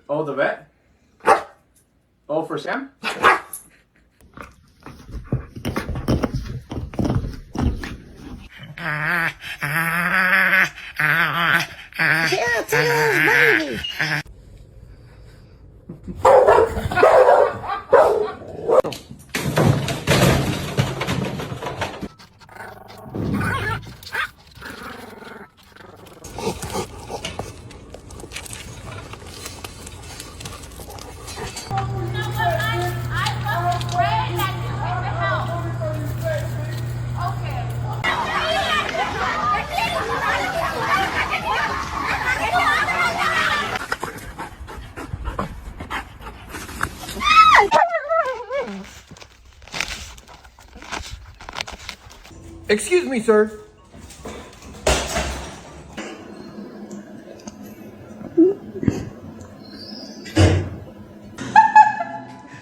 Oh, the vet? Oh, for Sam? Excuse me, sir.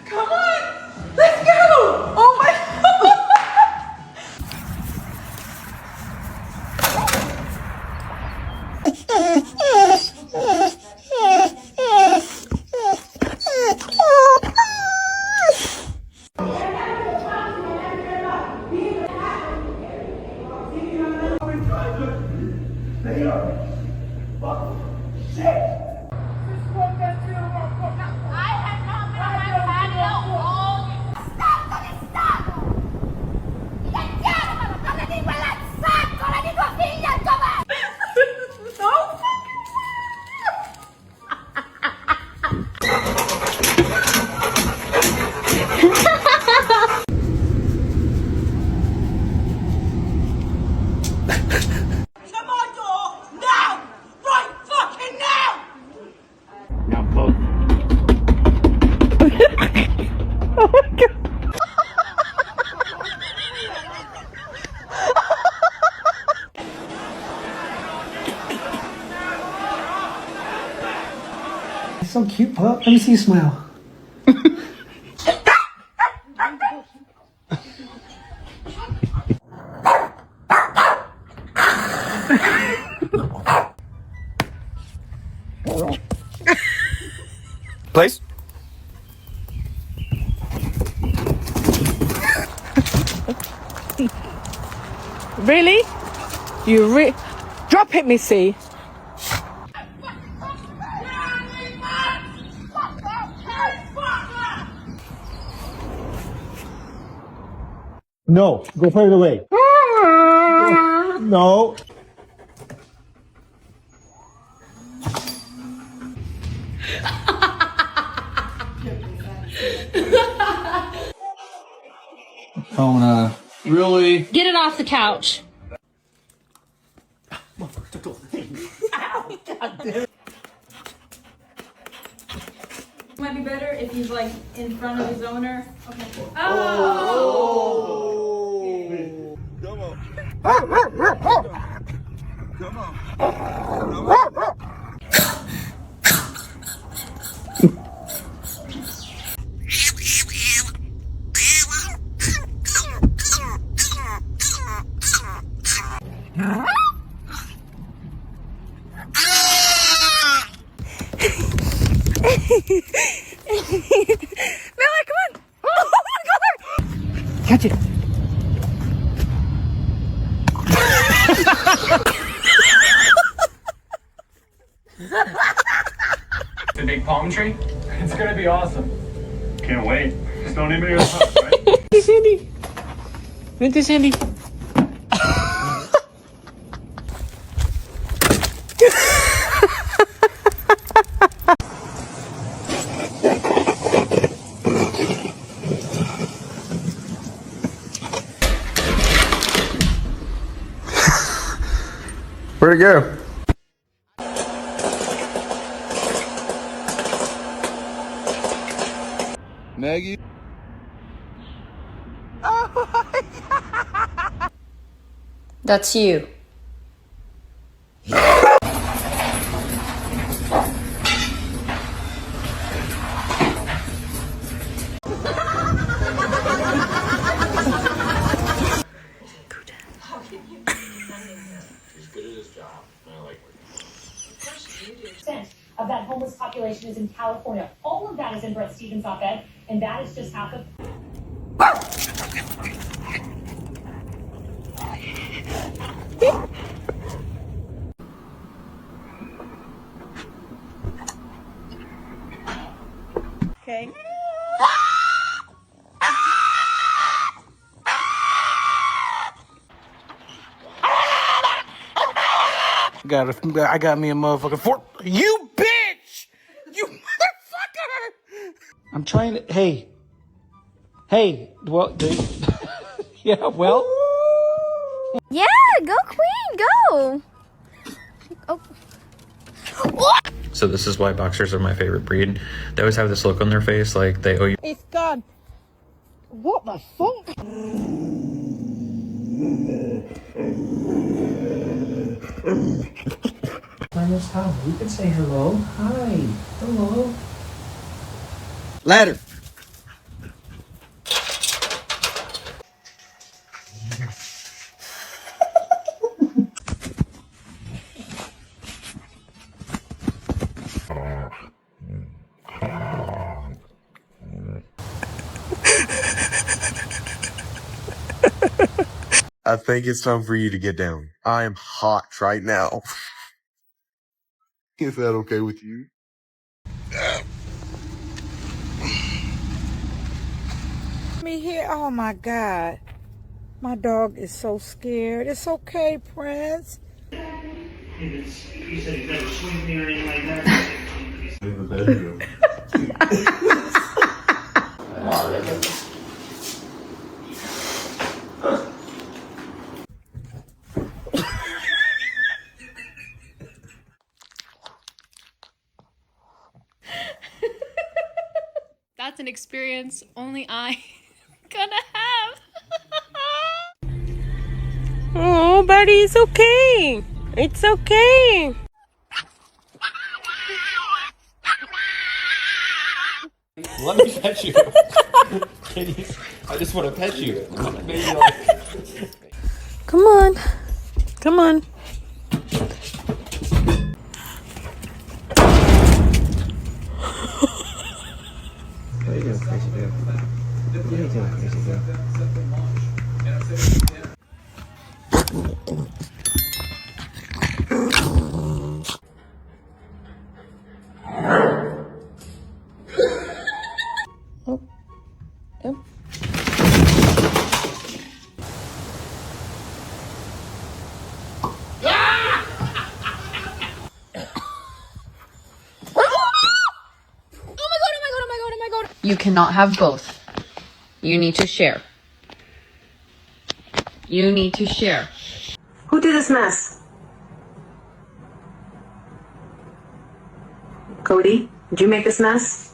Come on! Let's go! Oh my So cute, pup. Let me see you smile. Place? Really? Drop it, Missy. No, go further away. No. Kona. Really? Get it off the couch. Might be better if he's like in front of his owner. Okay. Oh! Come on. Come on. Come on. Miller, come on! Oh my God! Catch it. The big palm tree? It's gonna be awesome. Can't wait. Just don't even go touch, right? Hey, Sandy. Vente, Sandy. Where'd it go? Maggie. That's you. Of that homeless population is in California. All of that is in Brett Stevens' op-ed, and that is just half of. Okay. I got me a motherfucking fork. You bitch! You motherfucker! I'm trying to. Hey. Hey. Well, yeah, well. Yeah, go Queen, go! Oh. So this is why boxers are my favorite breed. They always have this look on their face like they owe you. It's gone. What the fuck? Almost time. You can say hello. Hi. Hello. Ladder. I think it's time for you to get down. I am hot right now. Is that okay with you? Me here. Oh my God. My dog is so scared. It's okay, Prince. He said he never swing me or anything like that. In the bedroom. That's an experience only I gonna have. Oh, buddy, it's okay. It's okay. Let me pet you. I just want to pet you. Maybe like... Come on. Come on. What are you doing, crazy girl? What are you doing, crazy girl? You cannot have both. You need to share. You need to share. Who did this mess? Cody, did you make this mess?